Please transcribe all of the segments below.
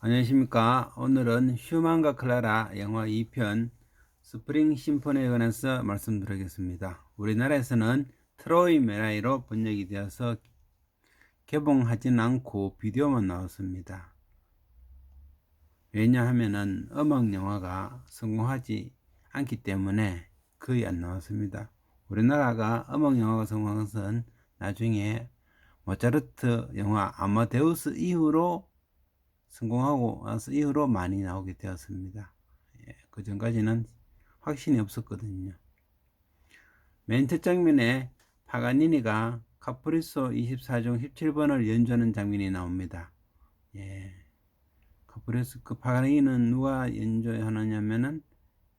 안녕하십니까. 오늘은 슈만과 클라라 영화 2편 스프링 심포니에 관해서 말씀드리겠습니다. 우리나라에서는 트로이 메라이로 번역이 되어서 개봉하진 않고 비디오만 나왔습니다. 왜냐하면 음악 영화가 성공하지 않기 때문에 거의 안 나왔습니다. 우리나라가 음악 영화가 성공한 것은 나중에 모차르트 영화 아마데우스 이후로 성공하고 나서 이후로 많이 나오게 되었습니다. 그 전까지는 확신이 없었거든요. 맨 첫 장면에 파가니니가 카프리소 24중 17번을 연주하는 장면이 나옵니다. 카프리소 그 파가니니는 누가 연주하느냐면은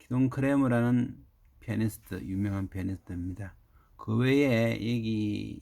기동 크레머라는 피아니스트, 유명한 피아니스트입니다. 그 외에 여기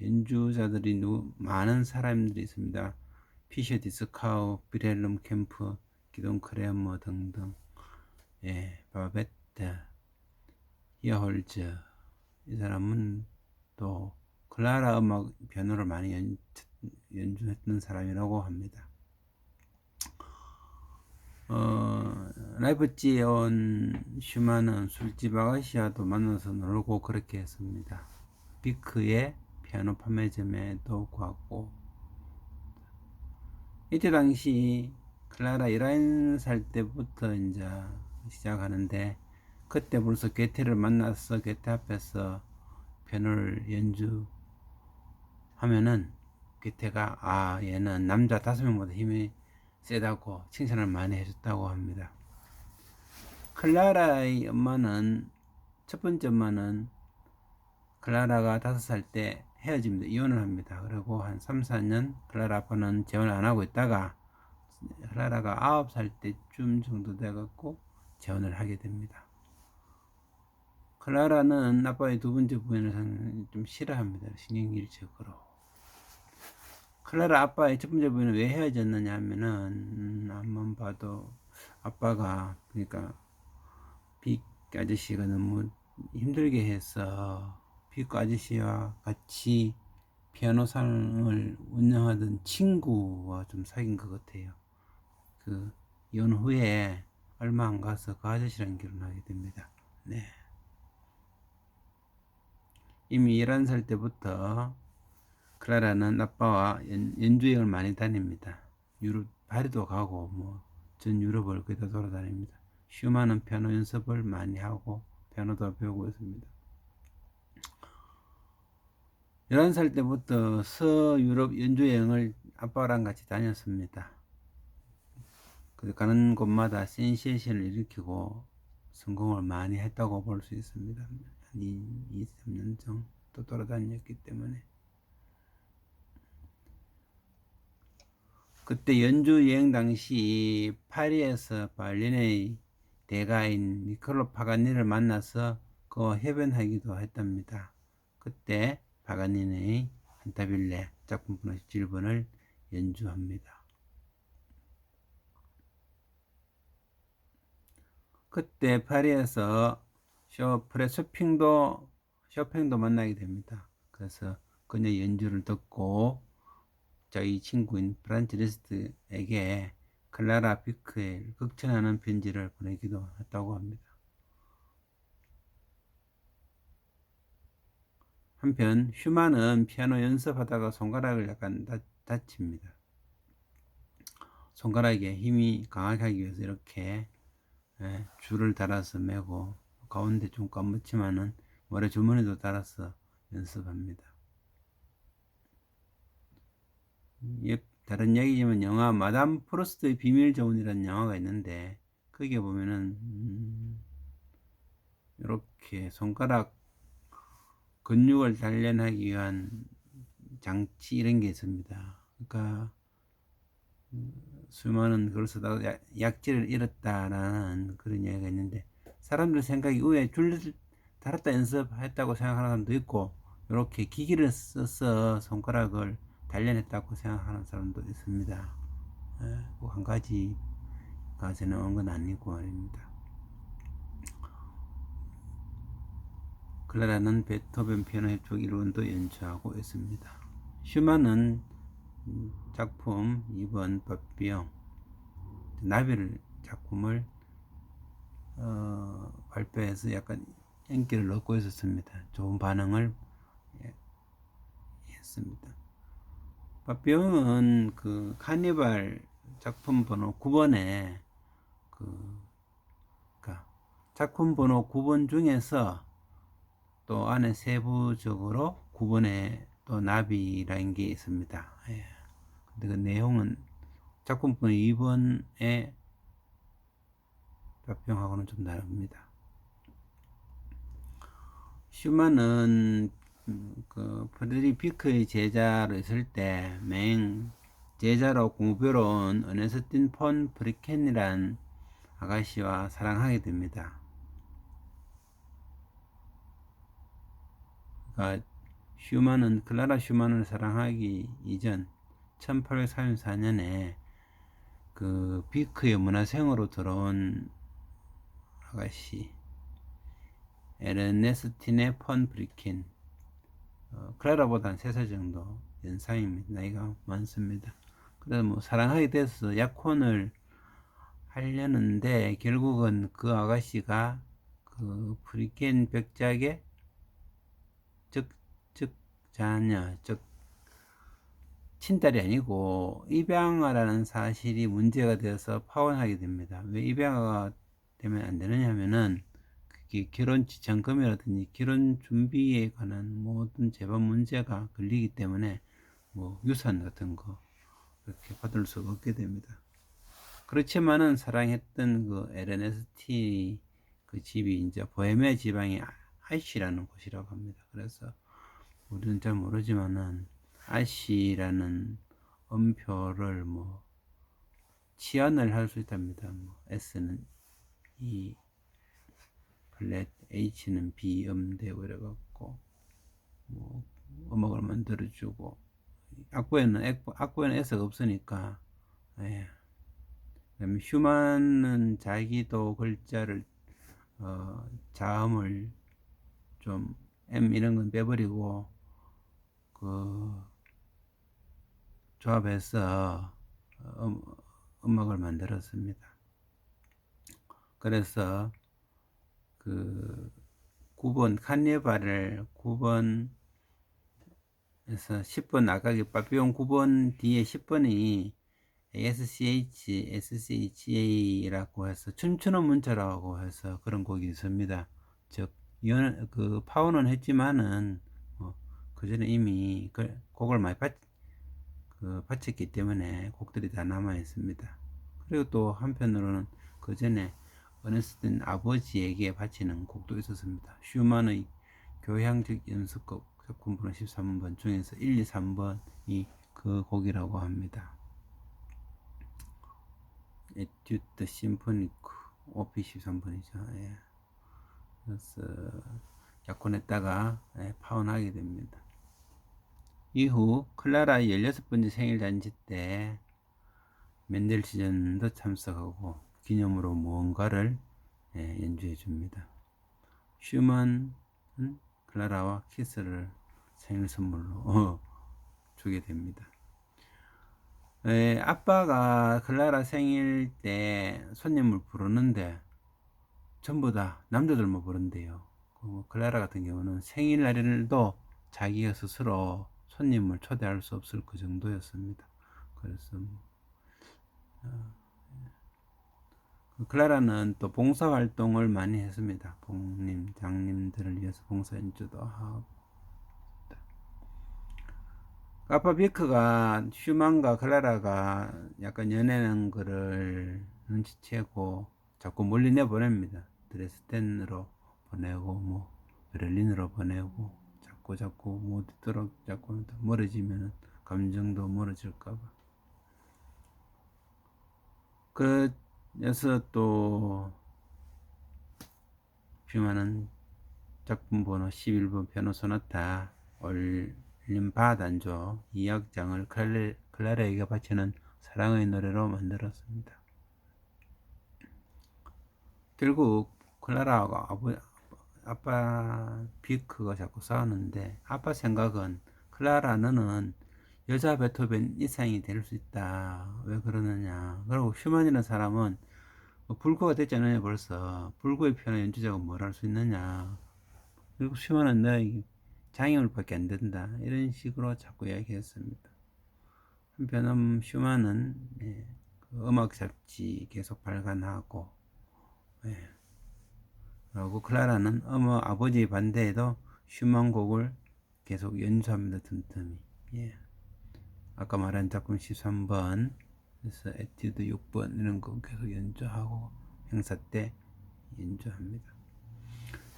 연주자들이 많은 사람들이 있습니다. 피셔 디스카우, 비렐름 캠프, 기동 크레머 등등, 바베트, 히어홀즈. 이 사람은 또 클라라 음악 변호를 많이 연주했던 사람이라고 합니다. 라이프치히에 온 슈만은 술집 아가씨와도 만나서 놀고 그렇게 했습니다. 비크의 피아노 판매점에도 가고, 이때 당시 클라라 11살 때부터 이제 시작하는데, 그때 벌써 괴테를 만나서 괴테 앞에서 피아노를 연주하면은 괴테가 얘는 남자 5명보다 힘이 세다고 칭찬을 많이 해줬다고 합니다. 클라라의 엄마는, 첫 번째 엄마는 클라라가 5살 때 헤어집니다. 이혼을 합니다. 그리고 한 3, 4년 클라라 아빠는 재혼을 안 하고 있다가 클라라가 9살 때쯤 정도 돼갖고 재혼을 하게 됩니다. 클라라는 아빠의 두 번째 부인을 좀 싫어합니다. 신경질적으로. 클라라 아빠의 첫 번째 부인은 왜 헤어졌느냐 하면은, 한번 봐도 아빠가, 그러니까 빅 아저씨가 너무 힘들게 해서 빅 아저씨와 같이 피아노상을 운영하던 친구와 좀 사귄 것 같아요. 그 이혼 후에 얼마 안 가서 그 아저씨랑 결혼하게 됩니다. 네. 이미 11살 때부터 클라라는 아빠와 연주여행을 많이 다닙니다. 유럽, 파리도 가고, 전 유럽을 거의 다 돌아다닙니다. 슈만은 피아노 연습을 많이 하고, 피아노도 배우고 있습니다. 11살 때부터 서유럽 연주여행을 아빠랑 같이 다녔습니다. 가는 곳마다 센세이션을 일으키고 성공을 많이 했다고 볼 수 있습니다. 한 2, 3년 정도 돌아다녔기 때문에. 그때 연주 여행 당시 파리에서 발린의 대가인 니콜로 파가니를 만나서 그와 협연하기도 했답니다. 그때 파가니의 칸타빌레 작품 번호 17번을 연주합니다. 그때 파리에서 쇼팽도 만나게 됩니다. 그래서 그녀 연주를 듣고 저희 친구인 프란츠 리스트에게 클라라 비크에 극찬하는 편지를 보내기도 했다고 합니다. 한편 슈만은 피아노 연습하다가 손가락을 약간 다칩니다. 손가락에 힘이 강하게 하기 위해서 이렇게 줄을 달아서 매고, 가운데 좀 까맣지만은 모래 주머니도 달아서 연습합니다. 다른 얘기지만 영화 마담 프로스트의 비밀 조언이라는 영화가 있는데, 거기에 보면은 이렇게 손가락 근육을 단련하기 위한 장치 이런 게 있습니다. 그러니까 수많은 그걸 쓰다가 약지를 잃었다라는 그런 이야기가 있는데, 사람들 생각이 왜 줄 달았다 연습했다고 생각하는 사람도 있고, 이렇게 기기를 써서 손가락을 단련했다고 생각하는 사람도 있습니다. 한 가지가 정한 건 아니고 말입니다. 클라라는 베토벤 피아노 협주곡 1번도 연주하고 있습니다. 슈만은 작품 2번 바비용 나비를 작품을 발표해서 약간 인기를 얻고 있었습니다. 좋은 반응을 했습니다. 파피용은 그 카니발 작품 번호 9번에 그러니까 작품 번호 9번 중에서 또 안에 세부적으로 9번에 또 나비라는 게 있습니다. 예. 근데 그 내용은 작품 번호 2번에 파피용하고는 좀 다릅니다. 슈만은 그 프레드리 피크의 제자로 있을 때 제자로 공부로 온 어네스틴 폰 브리켄이란 아가씨와 사랑하게 됩니다. 그러니까 클라라 슈만을 사랑하기 이전 1834년에 그 비크의 문화생으로 들어온 아가씨 에르네스티네 폰 브리켄, 클라라보다 3살 정도 연상입니다. 나이가 많습니다. 그래서 뭐 사랑하게 돼서 약혼을 하려는데 결국은 그 아가씨가 그 브리켄 백작의 자녀, 친딸이 아니고 입양아라는 사실이 문제가 되어서 파혼하게 됩니다. 왜 입양아가 되면 안 되느냐 하면은 그게 결혼 지참금이라든지 결혼 준비에 관한 모든 재반 문제가 걸리기 때문에 뭐 유산 같은 거 그렇게 받을 수가 없게 됩니다. 그렇지만은 사랑했던 그 LNST 그 집이 이제 보헤미아 지방의 아이시라는 곳이라고 합니다. 그래서 우리는 잘 모르지만은 아이시라는 음표를 뭐 치환을 할 수 있답니다. 뭐 S는 E 플랫, H는 B 음대고 이래갖고 뭐 음악을 만들어주고 악보에는 S가 없으니까 예. 그다음에 슈만은 자기도 글자를 자음을 좀 M 이런 건 빼버리고 그 조합해서 음악을 만들었습니다. 그래서 그 9번 카니발을 9번에서 10번 아까 그 파피용 9번 뒤에 10번이 SCHA라고 해서 춤추는 문자라고 해서 그런 곡이 있습니다. 즉 그 파워는 했지만은 그 전에 이미 그 곡을 많이 바쳤기 때문에 곡들이 다 남아 있습니다. 그리고 또 한편으로는 그 전에 어네스틴 아버지에게 바치는 곡도 있었습니다. 슈만의 교향적 연습곡 작품 번호 13번 중에서 1, 2, 3번이 그 곡이라고 합니다. 에튜드 심포니크 OP 13번이죠. 예. 그래서 약혼했다가 파혼하게 됩니다. 이후 클라라의 16번째 생일 잔치 때 멘델시전도 참석하고 기념으로 무언가를 연주해 줍니다. 슈만은 클라라와 키스를 생일 선물로 주게 됩니다. 아빠가 클라라 생일 때 손님을 부르는데 전부 다 남자들만 부른대요. 클라라 같은 경우는 생일날에도 자기가 스스로 손님을 초대할 수 없을 그 정도였습니다. 그래서 클라라는 또 봉사활동을 많이 했습니다. 복님, 장님들을 위해서 봉사연주도 하고. 아빠 비크가 슈만과 클라라가 약간 연애하는 거를 눈치채고 자꾸 멀리 내보냅니다. 드레스덴으로 보내고 뭐 베를린으로 보내고 자꾸 못 있도록 자꾸 멀어지면 감정도 멀어질까봐. 그래서 또 슈만은 작품 번호 11번 피아노 소나타 올림바 단조 2악장을 클라라에게 바치는 사랑의 노래로 만들었습니다. 결국 클라라하고 아빠 비크가 자꾸 싸우는데 아빠 생각은 클라라 너는 여자 베토벤 이상이 될 수 있다. 왜 그러느냐. 그리고 슈만이라는 사람은 불구가 됐지 않느냐 벌써. 불구의 피아노 연주자가 뭘 할 수 있느냐. 그리고 슈만은 너 장애물밖에 안 된다. 이런 식으로 자꾸 이야기했습니다. 한편은 슈만은 그 음악 잡지 계속 발간하고, 그리고 클라라는 아버지의 반대에도 슈만 곡을 계속 연주합니다. 틈틈이. 아까 말한 작품 13번 그래서 에튜드 6번 이런 거 계속 연주하고 행사 때 연주합니다.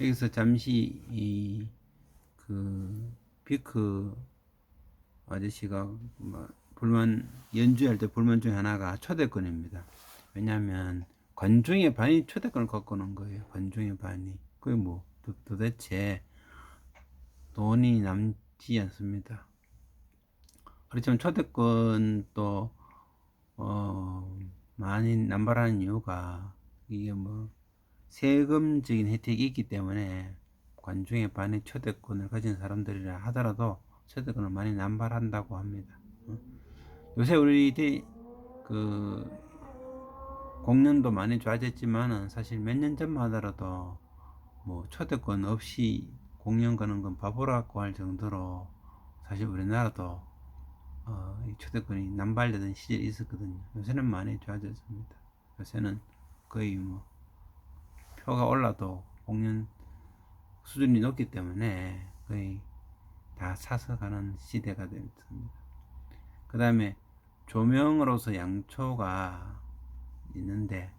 여기서 잠시 그 비크 아저씨가 연주할 때 불만 중에 하나가 초대권입니다. 왜냐하면 관중의 반이 초대권을 갖고 오는 거예요. 관중의 반이. 그게 뭐 도대체 돈이 남지 않습니다. 그렇지만 초대권도 많이 남발하는 이유가 이게 뭐 세금적인 혜택이 있기 때문에 관중의 반의 초대권을 가진 사람들이라 하더라도 초대권을 많이 남발한다고 합니다. 요새 우리 그 공연도 많이 좋아졌지만은 사실 몇 년 전만 하더라도 뭐 초대권 없이 공연 가는 건 바보라고 할 정도로 사실 우리나라도 이 초대권이 남발되던 시절이 있었거든요. 요새는 많이 좋아졌습니다. 요새는 거의 뭐 표가 올라도 공연 수준이 높기 때문에 거의 다 사서 가는 시대가 됐습니다. 그 다음에 조명으로서 양초가 있는데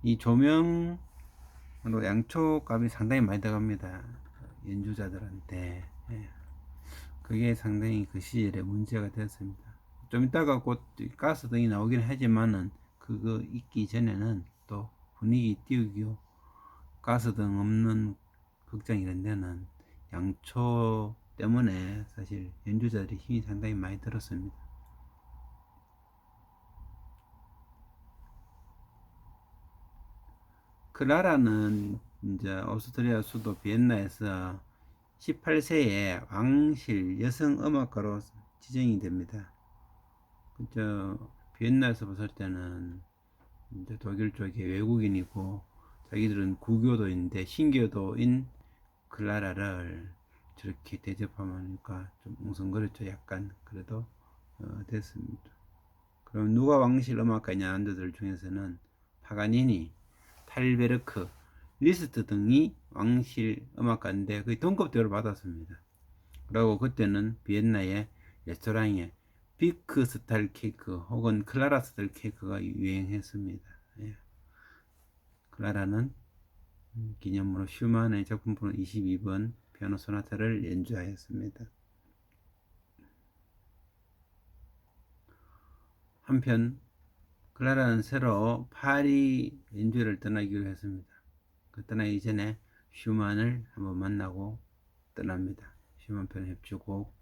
이 조명으로 양초 값이 상당히 많이 들어갑니다. 연주자들한테. 그게 상당히 그 시절에 문제가 됐습니다. 좀 이따가 곧 가스등이 나오긴 하지만은 그거 있기 전에는 또 분위기 띄우기요. 가스등 없는 극장 이런 데는 양초 때문에 사실 연주자들이 힘이 상당히 많이 들었습니다. 클라라는 이제 오스트리아 수도 비엔나에서 18세에 왕실 여성 음악가로 지정이 됩니다. 그저 비엔나에서 봤을 때는 이제 독일 쪽에 외국인이고 자기들은 구교도인데 신교도인 클라라를 저렇게 대접하니까 좀 웅성거렸죠. 약간 그래도 됐습니다. 그럼 누가 왕실 음악가냐 한들 중에서는 파가니니, 탈베르크, 리스트 등이 왕실 음악가인데 거의 동급 대우를 받았습니다. 그리고 그때는 비엔나의 레스토랑에 비크 스타일 케이크 혹은 클라라 스타일 케이크가 유행했습니다. 클라라는 기념으로 슈만의 작품번호 22번 피아노 소나타를 연주하였습니다. 한편 클라라는 새로 파리 연주를 떠나기로 했습니다. 그 떠나기 전에 슈만을 한번 만나고 떠납니다. 슈만 편 협주곡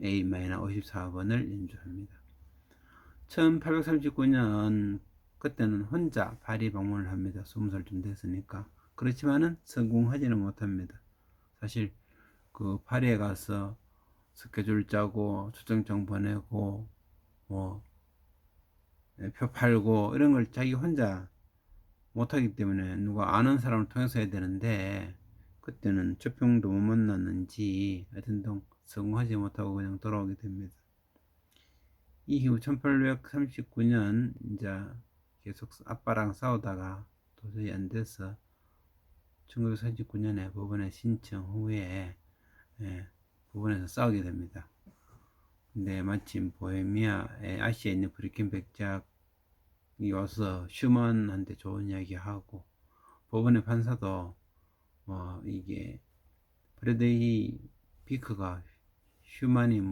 50A-54번을 연주합니다. 1839년 그때는 혼자 파리 방문을 합니다. 20살쯤 됐으니까. 그렇지만은 성공하지는 못합니다. 사실 그 파리에 가서 스케줄 짜고 초청장 보내고 뭐 표 팔고 이런 걸 자기 혼자 못하기 때문에 누가 아는 사람을 통해서 해야 되는데 그때는 초평도 못 만났는지 하여튼 성공하지 못하고 그냥 돌아오게 됩니다. 이후 1839년 이제 계속 아빠랑 싸우다가 도저히 안 돼서 1939년에 법원에 신청 후에 법원에서 싸우게 됩니다. 근데 마침 보헤미아의 아시아에 있는 브리켄 백작이 와서 슈만한테 좋은 이야기 하고 법원의 판사도 이게 프레데리 비크가 슈만이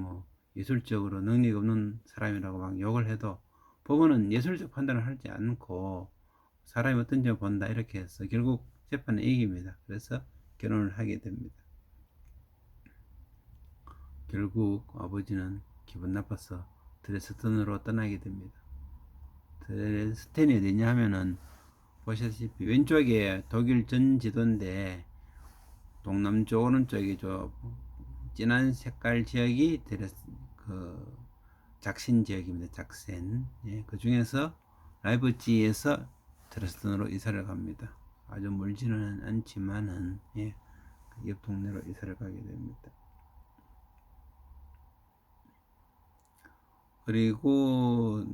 예술적으로 능력이 없는 사람이라고 막 욕을 해도 법원은 예술적 판단을 하지 않고 사람이 어떤 점을 본다 이렇게 해서 결국 재판에 이깁니다. 그래서 결혼을 하게 됩니다. 결국 아버지는 기분 나빠서 드레스덴으로 떠나게 됩니다. 드레스덴이 어디냐 하면은 보시다시피 왼쪽에 독일 전 지도인데 동남쪽 오른쪽에 저 진한 색깔 지역이 그 작신 지역입니다. 작센. 예, 그 중에서 라이프치히에서 드레스덴으로 이사를 갑니다. 아주 멀지는 않지만은 예, 옆 동네로 이사를 가게 됩니다. 그리고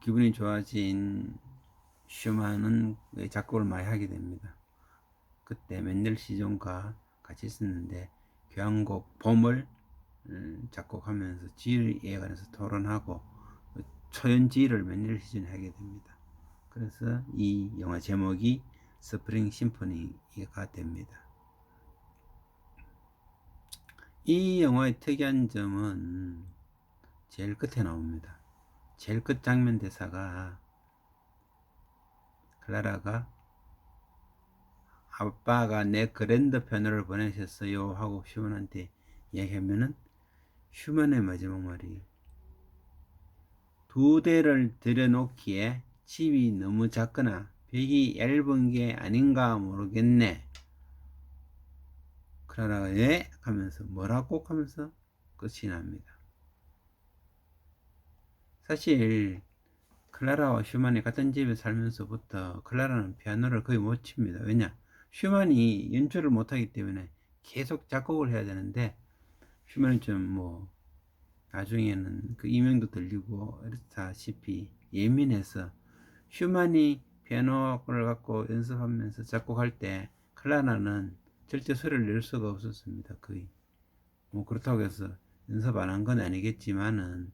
기분이 좋아진 슈만은 작곡을 많이 하게 됩니다. 그때 멘델시존과 같이 있었는데 교향곡 봄을 작곡하면서 지휘에 관해서 토론하고 초연지휘를 멘델시존이 하게 됩니다. 그래서 이 영화 제목이 스프링 심포니가 됩니다. 이 영화의 특이한 점은 제일 끝에 나옵니다. 제일 끝 장면 대사가 클라라가 아빠가 내 그랜드 편을 보내셨어요 하고 슈먼한테 얘기하면은 슈먼의 마지막 말이 두 대를 들여놓기에 집이 너무 작거나 벽이 얇은 게 아닌가 모르겠네. 클라라가 예? 하면서 뭐라고 하면서 끝이 납니다. 사실 클라라와 슈만이 같은 집에 살면서부터 클라라는 피아노를 거의 못 칩니다. 왜냐? 슈만이 연주를 못하기 때문에 계속 작곡을 해야 되는데 슈만은 좀 나중에는 그 이명도 들리고 이렇다시피 예민해서 슈만이 피아노를 갖고 연습하면서 작곡할 때 클라라는 절대 소리를 낼 수가 없었습니다. 거의 그렇다고 해서 연습 안 한 건 아니겠지만은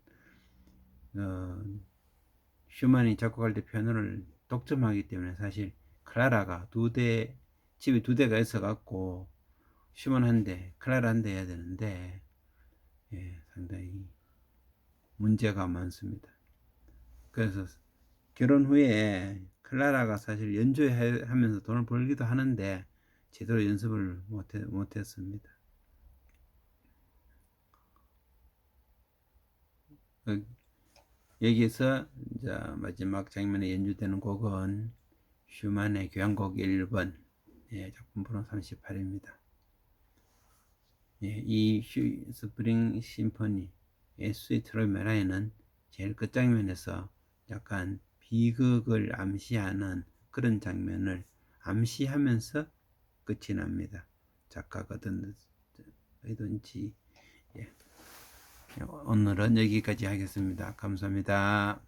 슈만이 작곡할 때 피아노를 독점하기 때문에 사실 클라라가 집에 두 대가 있어 갖고 슈만 한 대, 클라라 한 대 해야 되는데 예, 상당히 문제가 많습니다. 그래서 결혼 후에 클라라가 사실 연주하면서 돈을 벌기도 하는데 제대로 연습을 못했습니다. 여기서 이제 마지막 장면에 연주되는 곡은 슈만의 교향곡 1번 작품 번호 38입니다. 이 스프링 심포니의 스위트 로메라에는 제일 끝장면에서 약간 비극을 암시하는 그런 장면을 암시하면서 끝이 납니다. 작가가 어떤 의도인지. 오늘은 여기까지 하겠습니다. 감사합니다.